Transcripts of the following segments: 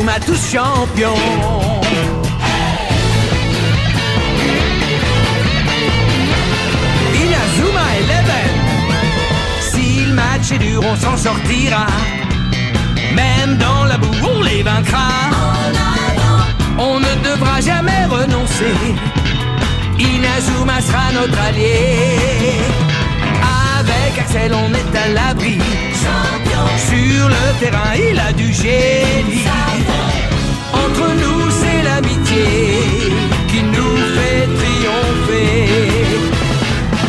Inazuma tous champions. Inazuma Eleven. Si le match est dur, on s'en sortira. Même dans la boue, on les vaincra. On ne devra jamais renoncer. Inazuma sera notre allié. Avec Axel, on est à l'abri. Sur le terrain, il a du génie. Entre nous, c'est l'amitié qui nous fait triompher.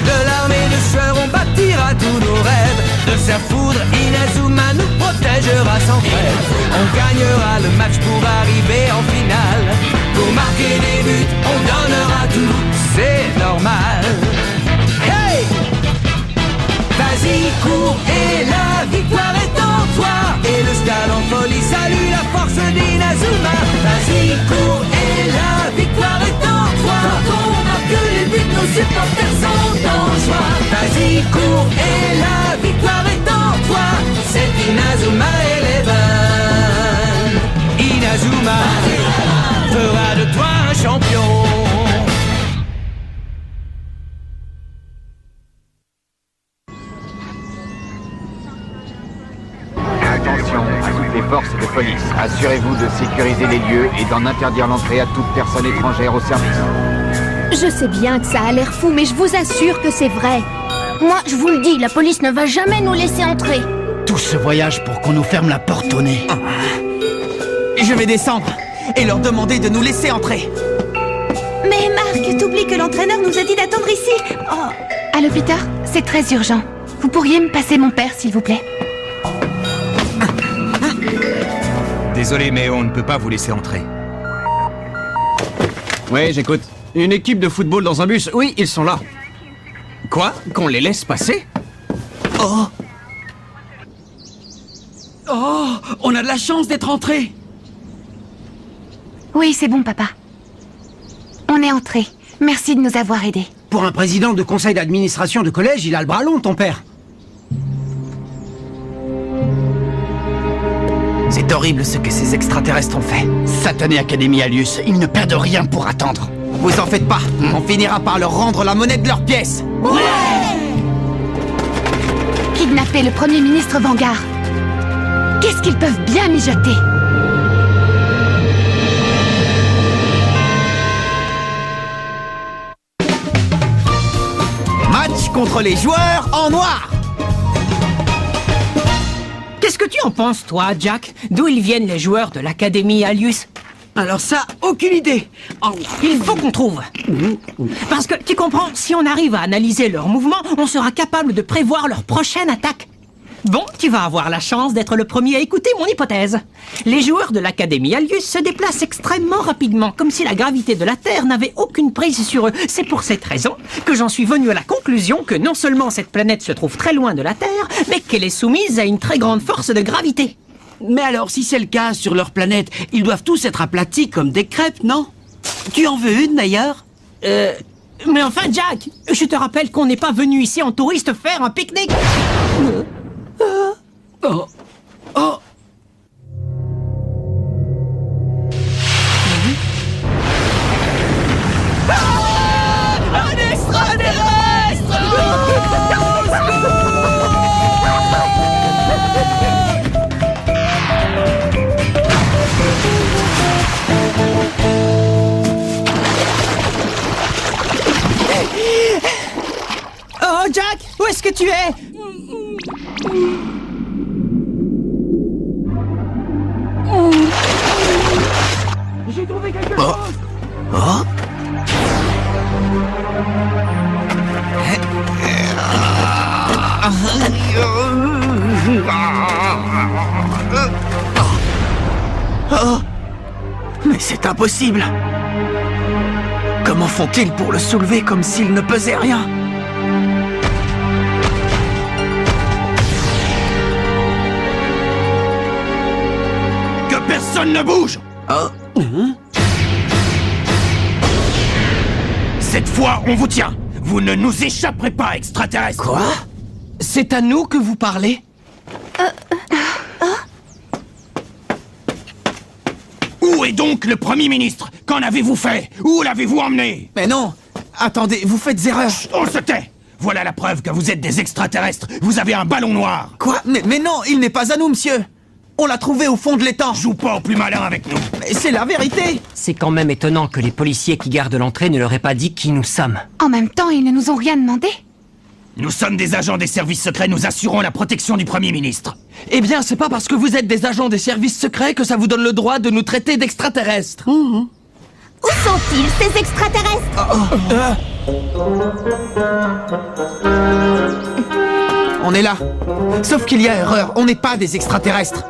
De l'armée de sueur, on bâtira tous nos rêves. De sa foudre, Inazuma nous protégera sans trêve. On gagnera le match pour arriver en finale. Pour marquer des buts, on donnera tout, c'est normal. Hey! Vas-y, cours et la victoire est en toi. Et le stade en folie salue la force d'Inazuma. Vas-y, cours et la victoire est en toi. Quand on marque les buts, nos supporters sont en joie. Vas-y, cours et la victoire est en toi. C'est Inazuma Eleven. Inazuma fera de toi un champion. Attention à toutes les forces de police. Assurez-vous de sécuriser les lieux et d'en interdire l'entrée à toute personne étrangère au service. Je sais bien que ça a l'air fou, mais je vous assure que c'est vrai. Moi, je vous le dis, la police ne va jamais nous laisser entrer. Tout ce voyage pour qu'on nous ferme la porte au nez. Je vais descendre et leur demander de nous laisser entrer. Mais Marc, t'oublies que l'entraîneur nous a dit d'attendre ici. Oh. Allô, Peter, c'est très urgent. Vous pourriez me passer mon père, s'il vous plaît? Désolé, mais on ne peut pas vous laisser entrer. Oui, j'écoute. Une équipe de football dans un bus. Oui, ils sont là. Quoi? Qu'on les laisse passer? Oh! Oh! On a de la chance d'être entrés! Oui, c'est bon, papa. On est entrés. Merci de nous avoir aidés. Pour un président de conseil d'administration de collège, il a le bras long, ton père. C'est horrible ce que ces extraterrestres ont fait. Satanée Académie Alius, ils ne perdent rien pour attendre. Vous en faites pas, on finira par leur rendre la monnaie de leurs pièces. Ouais! Kidnapper le Premier ministre Vanguard. Qu'est-ce qu'ils peuvent bien mijoter? Match contre les joueurs en noir. Qu'est-ce que tu en penses, toi, Jack? D'où ils viennent les joueurs de l'Académie Alius? Alors ça, aucune idée. Oh. Il faut qu'on trouve. Parce que, tu comprends, si on arrive à analyser leurs mouvements, on sera capable de prévoir leur prochaine attaque. Bon, tu vas avoir la chance d'être le premier à écouter mon hypothèse. Les joueurs de l'Académie Alius se déplacent extrêmement rapidement, comme si la gravité de la Terre n'avait aucune prise sur eux. C'est pour cette raison que j'en suis venu à la conclusion que non seulement cette planète se trouve très loin de la Terre, mais qu'elle est soumise à une très grande force de gravité. Mais alors, si c'est le cas sur leur planète, ils doivent tous être aplatis comme des crêpes, non? Tu en veux une, d'ailleurs? Mais enfin, Jack, je te rappelle qu'on n'est pas venu ici en touriste faire un pique-nique. Oh. Oh. Un extraterrestre! Oh, Jack, où est-ce que tu es? J'ai trouvé quelque chose. Oh. Oh. Mais c'est impossible. Comment font-ils pour le soulever comme s'il ne pesait rien? Que personne ne bouge! Oh. Cette fois, on vous tient! Vous ne nous échapperez pas, extraterrestres! Quoi? C'est à nous que vous parlez? Où est donc le Premier ministre? Qu'en avez-vous fait? Où l'avez-vous emmené? Mais non! Attendez, vous faites erreur! On se tait! Voilà la preuve que vous êtes des extraterrestres. Vous avez un ballon noir. Quoi? Mais non, il n'est pas à nous, monsieur! On l'a trouvé au fond de l'étang! Joue pas au plus malin avec nous. Mais c'est la vérité! C'est quand même étonnant que les policiers qui gardent l'entrée ne leur aient pas dit qui nous sommes. En même temps, ils ne nous ont rien demandé. Nous sommes des agents des services secrets, nous assurons la protection du Premier ministre. Eh bien, c'est pas parce que vous êtes des agents des services secrets que ça vous donne le droit de nous traiter d'extraterrestres. Où sont-ils, ces extraterrestres? On est là. Sauf qu'il y a erreur, on n'est pas des extraterrestres.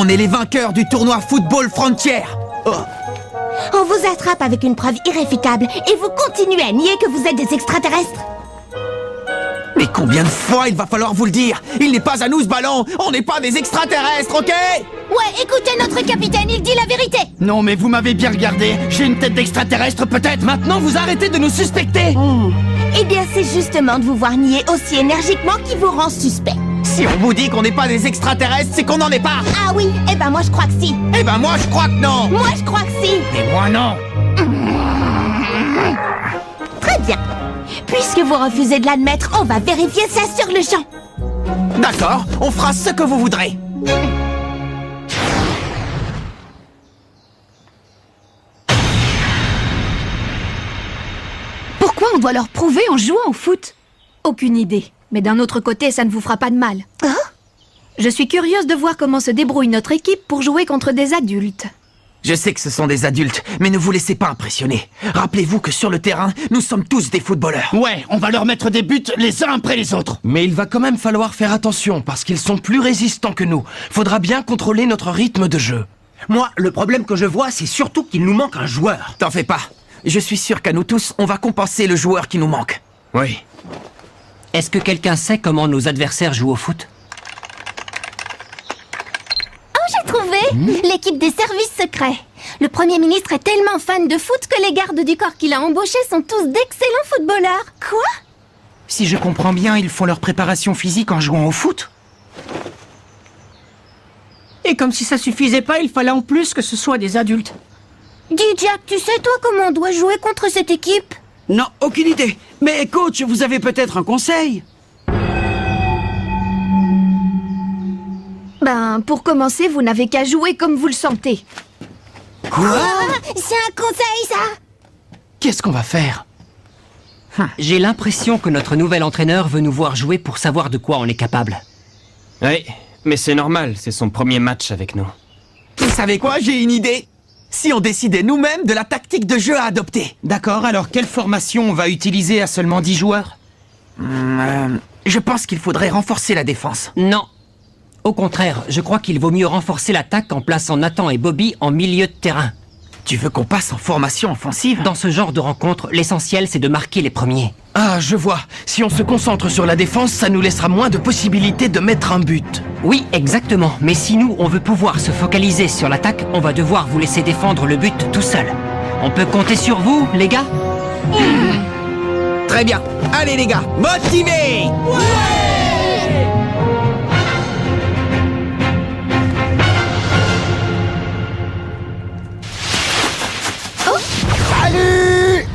On est les vainqueurs du tournoi Football Frontier. On vous attrape avec une preuve irréfutable et vous continuez à nier que vous êtes des extraterrestres. Mais combien de fois il va falloir vous le dire? Il n'est pas à nous ce ballon. On n'est pas des extraterrestres, ok? Ouais, écoutez notre capitaine, il dit la vérité. Non, mais vous m'avez bien regardé. J'ai une tête d'extraterrestre, peut-être. Maintenant, vous arrêtez de nous suspecter. Eh bien, c'est justement de vous voir nier aussi énergiquement qui vous rend suspect. Si on vous dit qu'on n'est pas des extraterrestres, c'est qu'on n'en est pas. Ah oui, eh ben moi je crois que si. Eh ben moi je crois que non. Moi je crois que si. Et moi non. Très bien. Puisque vous refusez de l'admettre, on va vérifier ça sur le champ. D'accord, on fera ce que vous voudrez. Pourquoi on doit leur prouver en jouant au foot? Aucune idée. Mais d'un autre côté, ça ne vous fera pas de mal. Hein? Je suis curieuse de voir comment se débrouille notre équipe pour jouer contre des adultes. Je sais que ce sont des adultes, mais ne vous laissez pas impressionner. Rappelez-vous que sur le terrain, nous sommes tous des footballeurs. Ouais, on va leur mettre des buts les uns après les autres. Mais il va quand même falloir faire attention, parce qu'ils sont plus résistants que nous. Faudra bien contrôler notre rythme de jeu. Moi, le problème que je vois, c'est surtout qu'il nous manque un joueur. T'en fais pas. Je suis sûr qu'à nous tous, on va compenser le joueur qui nous manque. Oui. Est-ce que quelqu'un sait comment nos adversaires jouent au foot? Oh, j'ai trouvé l'équipe des services secrets. Le Premier ministre est tellement fan de foot que les gardes du corps qu'il a embauchés sont tous d'excellents footballeurs. Quoi? Si je comprends bien, ils font leur préparation physique en jouant au foot? Et comme si ça suffisait pas, il fallait en plus que ce soit des adultes. Dis Jack, tu sais toi comment on doit jouer contre cette équipe? Non, aucune idée. Mais coach, vous avez peut-être un conseil? Ben, pour commencer, vous n'avez qu'à jouer comme vous le sentez. Quoi? C'est un conseil, ça? Qu'est-ce qu'on va faire? J'ai l'impression que notre nouvel entraîneur veut nous voir jouer pour savoir de quoi on est capable. Oui, mais c'est normal, c'est son premier match avec nous. Vous savez quoi? J'ai une idée. Si on décidait nous-mêmes de la tactique de jeu à adopter. D'accord, alors quelle formation on va utiliser à seulement 10 joueurs? Je pense qu'il faudrait renforcer la défense. Non. Au contraire, je crois qu'il vaut mieux renforcer l'attaque en plaçant Nathan et Bobby en milieu de terrain. Tu veux qu'on passe en formation offensive? Dans ce genre de rencontre, l'essentiel c'est de marquer les premiers. Ah, je vois. Si on se concentre sur la défense, ça nous laissera moins de possibilités de mettre un but. Oui, exactement. Mais si nous, on veut pouvoir se focaliser sur l'attaque, on va devoir vous laisser défendre le but tout seul. On peut compter sur vous, les gars? Très bien. Allez les gars, motivés! Salut!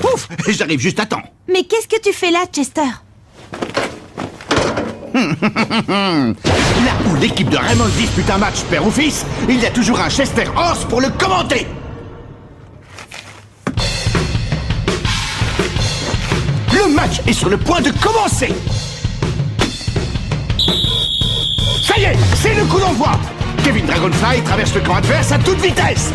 Ouf, j'arrive juste à temps. Mais qu'est-ce que tu fais là, Chester? Là où l'équipe de Raymond dispute un match père ou fils, il y a toujours un Chester Horse pour le commenter. Le match est sur le point de commencer. Ça y est, c'est le coup d'envoi. Kevin Dragonfly traverse le camp adverse à toute vitesse.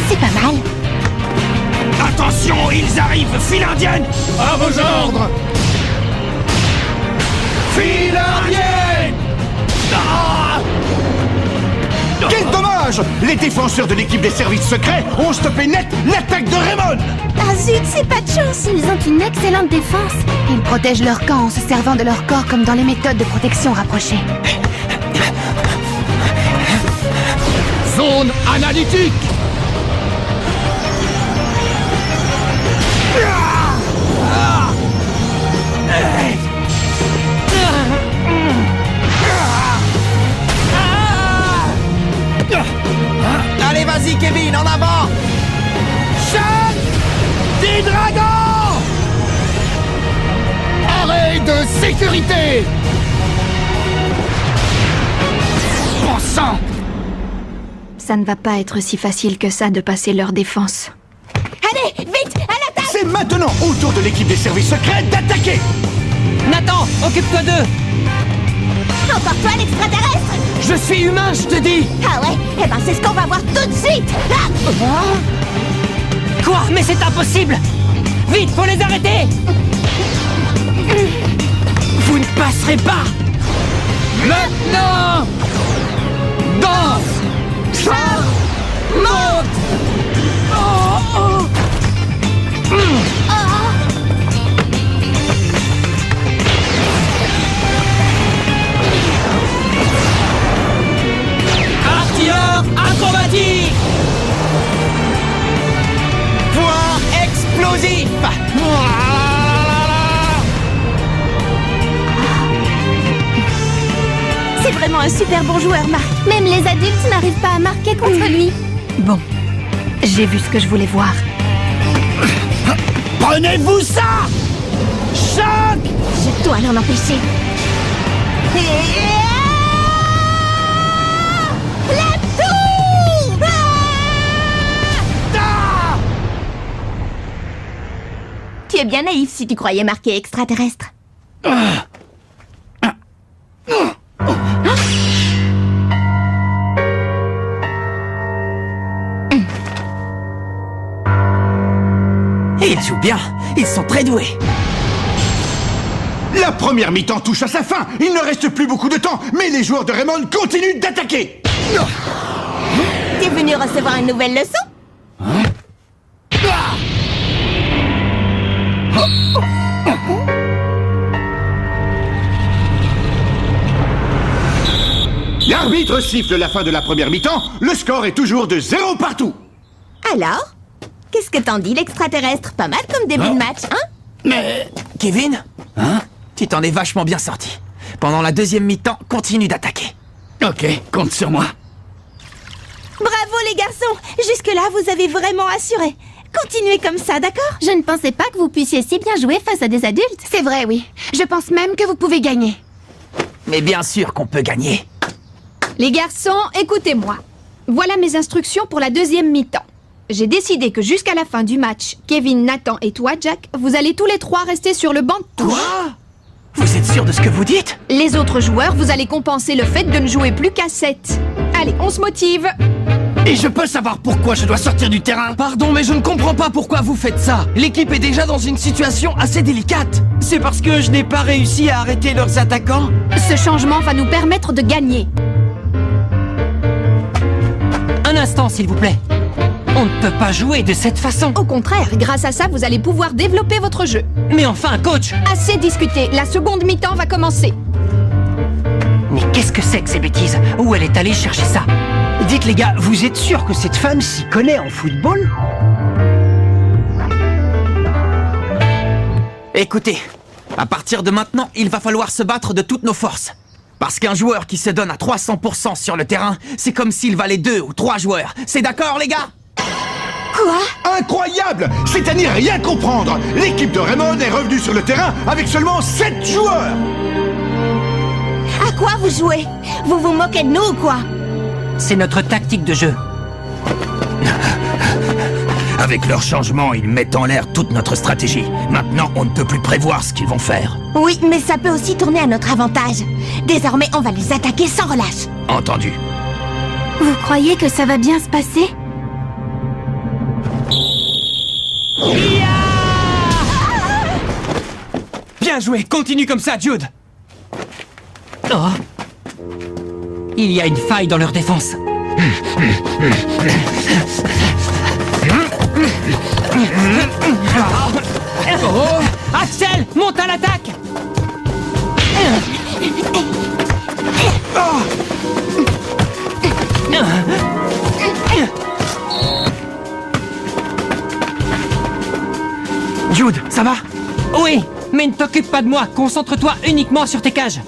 C'est pas mal. Attention, ils arrivent, file indienne. À vos ordres. File indienne. Ah! Quel dommage! Les défenseurs de l'équipe des services secrets ont stoppé net l'attaque de Raymond. Ah zut, c'est pas de chance. Ils ont une excellente défense. Ils protègent leur camp en se servant de leur corps comme dans les méthodes de protection rapprochées. Zone analytique. Allez, vas-y, Kevin, en avant! Chaîne des dragons! Arrêt de sécurité! Bon sang! Ça ne va pas être si facile que ça de passer leur défense. Allez, vite, à l'attaque! C'est maintenant au tour de l'équipe des services secrets d'attaquer! Nathan, occupe-toi d'eux! Emporte-toi l'extraterrestre! Je suis humain, je te dis! Ah ouais? Eh ben c'est ce qu'on va voir tout de suite! Ah! Quoi? Mais c'est impossible! Vite, faut les arrêter! Vous ne passerez pas! Maintenant! Danse! Char! Monte! Artilleur acrobatique! Point explosif! C'est vraiment un super bon joueur, Marc. Même les adultes n'arrivent pas à marquer contre lui. Bon, j'ai vu ce que je voulais voir. Prenez-vous ça! Choc! Je dois l'en empêcher. La tour! Tu es bien naïf si tu croyais marquer extraterrestre. Ils jouent bien, ils sont très doués. La première mi-temps touche à sa fin. Il ne reste plus beaucoup de temps, mais les joueurs de Raymond continuent d'attaquer. T'es venu recevoir une nouvelle leçon? L'arbitre siffle la fin de la première mi-temps. Le score est toujours de 0 partout. Alors? Qu'est-ce que t'en dis, l'extraterrestre? Pas mal comme début de match, hein? Mais... Kevin? Hein? Tu t'en es vachement bien sorti. Pendant la deuxième mi-temps, continue d'attaquer. Ok, compte sur moi. Bravo les garçons! Jusque-là, vous avez vraiment assuré. Continuez comme ça, d'accord? Je ne pensais pas que vous puissiez si bien jouer face à des adultes. C'est vrai, oui. Je pense même que vous pouvez gagner. Mais bien sûr qu'on peut gagner. Les garçons, écoutez-moi. Voilà mes instructions pour la deuxième mi-temps. J'ai décidé que jusqu'à la fin du match, Kevin, Nathan et toi, Jack, vous allez tous les trois rester sur le banc de touche. Quoi? Vous êtes sûr de ce que vous dites? Les autres joueurs, vous allez compenser le fait de ne jouer plus qu'à 7. Allez, on se motive. Et je peux savoir pourquoi je dois sortir du terrain? Pardon, mais je ne comprends pas pourquoi vous faites ça. L'équipe est déjà dans une situation assez délicate. C'est parce que je n'ai pas réussi à arrêter leurs attaquants? Ce changement va nous permettre de gagner. Un instant, s'il vous plaît. On ne peut pas jouer de cette façon. Au contraire, grâce à ça, vous allez pouvoir développer votre jeu. Mais enfin, coach! Assez discuté, la seconde mi-temps va commencer. Mais qu'est-ce que c'est que ces bêtises? Où elle est allée chercher ça? Dites les gars, vous êtes sûr que cette femme s'y connaît en football? Écoutez, à partir de maintenant, il va falloir se battre de toutes nos forces. Parce qu'un joueur qui se donne à 300% sur le terrain, c'est comme s'il valait 2 ou 3 joueurs. C'est d'accord, les gars? Quoi? Incroyable! C'est à n'y rien comprendre. L'équipe de Raymond est revenue sur le terrain avec seulement 7 joueurs. À quoi vous jouez? Vous vous moquez de nous ou quoi? C'est notre tactique de jeu. Avec leur changement, ils mettent en l'air toute notre stratégie. Maintenant, on ne peut plus prévoir ce qu'ils vont faire. Oui, mais ça peut aussi tourner à notre avantage. Désormais, on va les attaquer sans relâche. Entendu. Vous croyez que ça va bien se passer? Bien joué, continue comme ça, Jude. Oh. Il y a une faille dans leur défense. Oh. Axel, monte à l'attaque. Jude, ça va? Oui, mais ne t'occupe pas de moi. Concentre-toi uniquement sur tes cages.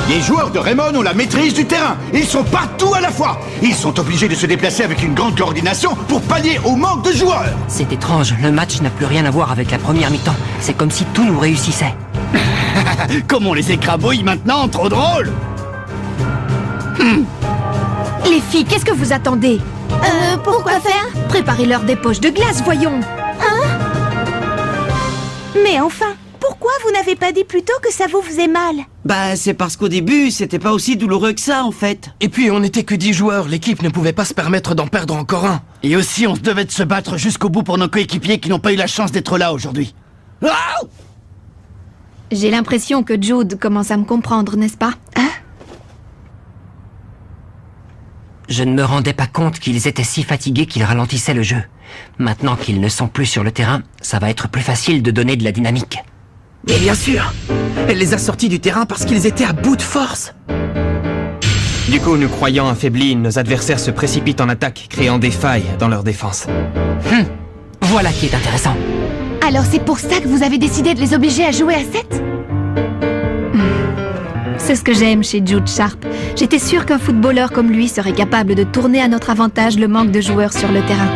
Les joueurs de Raymond ont la maîtrise du terrain. Ils sont partout à la fois. Ils sont obligés de se déplacer avec une grande coordination pour pallier au manque de joueurs. C'est étrange, le match n'a plus rien à voir avec la première mi-temps. C'est comme si tout nous réussissait. Comme on les écrabouille maintenant, trop drôle. Les filles, qu'est-ce que vous attendez? Pourquoi faire? Préparez-leur des poches de glace, voyons. Mais enfin, pourquoi vous n'avez pas dit plus tôt que ça vous faisait mal? Bah, c'est parce qu'au début, c'était pas aussi douloureux que ça, en fait. Et puis, on n'était que 10 joueurs, l'équipe ne pouvait pas se permettre d'en perdre encore un. Et aussi, on se devait de se battre jusqu'au bout pour nos coéquipiers qui n'ont pas eu la chance d'être là aujourd'hui. J'ai l'impression que Jude commence à me comprendre, n'est-ce pas? Je ne me rendais pas compte qu'ils étaient si fatigués qu'ils ralentissaient le jeu. Maintenant qu'ils ne sont plus sur le terrain, ça va être plus facile de donner de la dynamique. Mais bien sûr, elle les a sortis du terrain parce qu'ils étaient à bout de force. Du coup, nous croyant affaiblis, nos adversaires se précipitent en attaque, créant des failles dans leur défense. Voilà qui est intéressant. Alors c'est pour ça que vous avez décidé de les obliger à jouer à 7? C'est ce que j'aime chez Jude Sharp. J'étais sûre qu'un footballeur comme lui serait capable de tourner à notre avantage le manque de joueurs sur le terrain.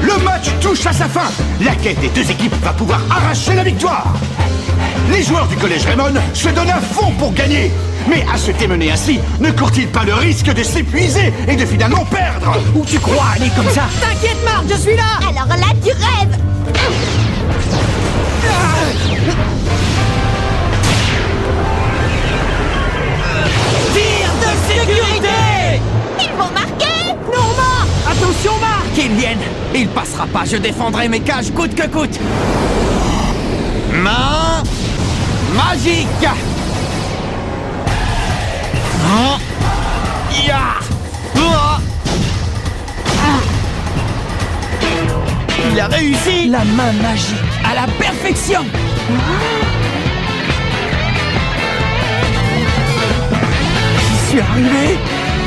Le match touche à sa fin. La quête des deux équipes va pouvoir arracher la victoire. Les joueurs du collège Raymond se donnent à fond pour gagner. Mais à se démener ainsi, ne court-il pas le risque de s'épuiser et de finalement perdre? Où tu crois aller comme ça? T'inquiète, Marc, je suis là! Alors là, tu rêves! Tir de sécurité! Ils vont marquer! Non, Marc! Attention, Marc! Qu'il vienne, il passera pas, je défendrai mes cages coûte que coûte. Main magique. Il a réussi! La main magique, à la perfection. J'y suis arrivé.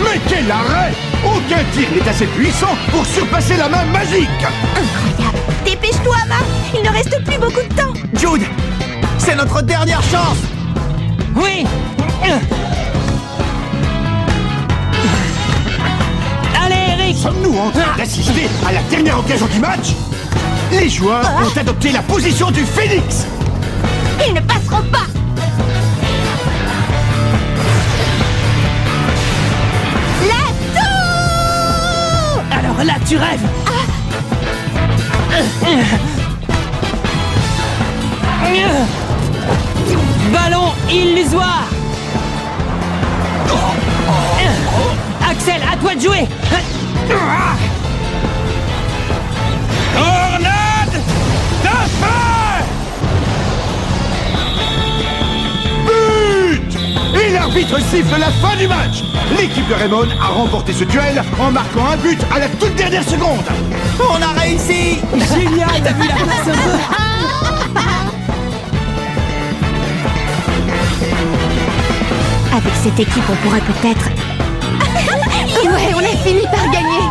Mais quel arrêt! Aucun tir n'est assez puissant pour surpasser la main magique! Incroyable! Dépêche-toi, Marc! Il ne reste plus beaucoup de temps! Jude, c'est notre dernière chance. Oui! Allez, Eric! Sommes-nous en train d'assister à la dernière occasion du match? Les joueurs ont adopté la position du phénix! Ils ne passeront pas! Alors là, tu rêves! Ballon illusoire! Axel, à toi de jouer! Tornade de feu! But! Et l'arbitre siffle la fin du match! L'équipe de Raymond a remporté ce duel en marquant un but à la toute dernière seconde! On a réussi. Génial, t'as vu la place un peu? Avec cette équipe, on pourrait peut-être... Ouais, on a fini par gagner!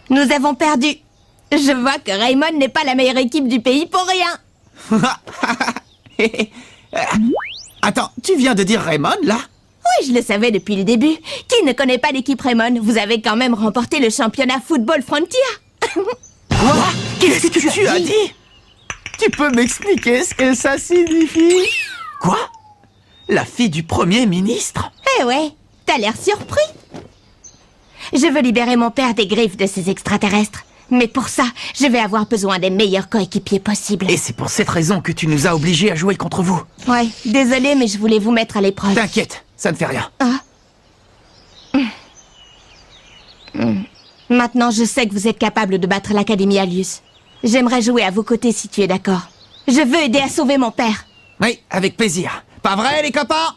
Nous avons perdu. Je vois que Raymond n'est pas la meilleure équipe du pays pour rien. Attends, tu viens de dire Raymond, là? Oui, je le savais depuis le début. Qui ne connaît pas l'équipe Raymond? Vous avez quand même remporté le championnat Football Frontier. Quoi? Qu'est-ce que tu as dit? Tu peux m'expliquer ce que ça signifie? Quoi? La fille du Premier ministre? Eh ouais, t'as l'air surpris. Je veux libérer mon père des griffes de ces extraterrestres. Mais pour ça, je vais avoir besoin des meilleurs coéquipiers possibles. Et c'est pour cette raison que tu nous as obligés à jouer contre vous. Ouais, désolé, mais je voulais vous mettre à l'épreuve. T'inquiète, ça ne fait rien. Maintenant, je sais que vous êtes capable de battre l'Académie Alius. J'aimerais jouer à vos côtés si tu es d'accord. Je veux aider à sauver mon père. Oui, avec plaisir. Pas vrai, les copains?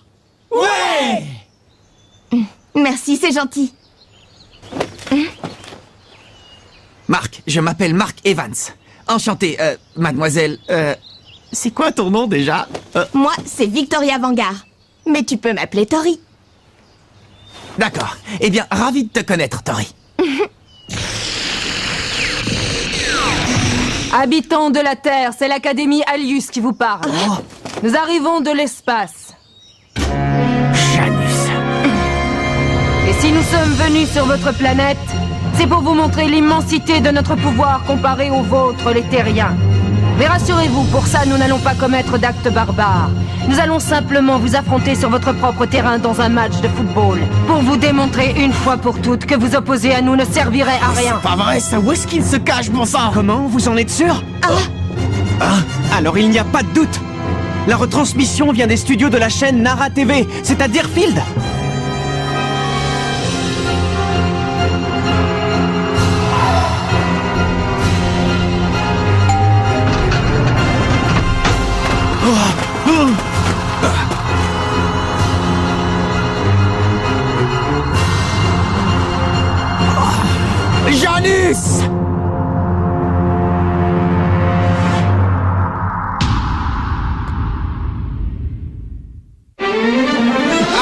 Ouais! Merci, c'est gentil. Marc, je m'appelle Mark Evans. Enchanté, mademoiselle, c'est quoi ton nom déjà? Moi, c'est Victoria Vanguard. Mais tu peux m'appeler Tori. D'accord. Eh bien, ravi de te connaître, Tori. Habitants de la Terre, c'est l'Académie Alius qui vous parle. Oh. Nous arrivons de l'espace. Janus. Et si nous sommes venus sur votre planète, c'est pour vous montrer l'immensité de notre pouvoir comparé au vôtre, les terriens. Mais rassurez-vous, pour ça, nous n'allons pas commettre d'actes barbares. Nous allons simplement vous affronter sur votre propre terrain dans un match de football. Pour vous démontrer une fois pour toutes que vous opposer à nous ne servirait à rien. C'est pas vrai, ça, où est-ce qu'il se cache, bon sang? Comment? Vous en êtes sûr? Alors il n'y a pas de doute. La retransmission vient des studios de la chaîne Nara TV, c'est à Deerfield. Janus!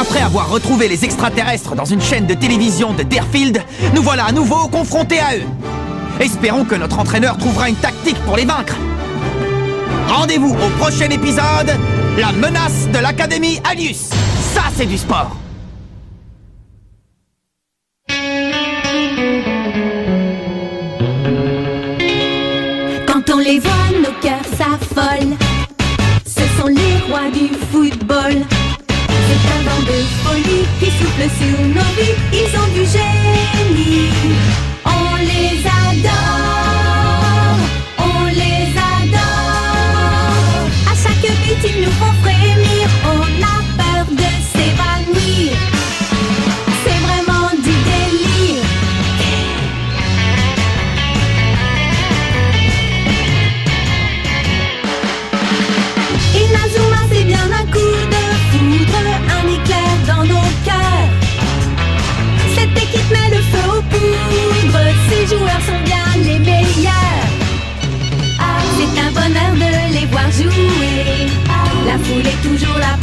Après avoir retrouvé les extraterrestres dans une chaîne de télévision de Deerfield, nous voilà à nouveau confrontés à eux. Espérons que notre entraîneur trouvera une tactique pour les vaincre. Rendez-vous au prochain épisode, la menace de l'Académie Alius. Ça, c'est du sport. Quand on les voit, nos cœurs s'affolent. Ce sont les rois du football. C'est un vent de folie qui souffle sur nos vies. Ils ont du génie. On les adore. On les adore. À chaque but, ils nous font frémir. On a peur de s'évanouir. C'est vraiment du délire. Inazuma, c'est bien un coup de foudre, un éclair dans nos cœurs. Cette équipe met le feu aux poudres, ces joueurs sont bien les meilleurs. C'est un bonheur de les voir jouer, la foule est toujours là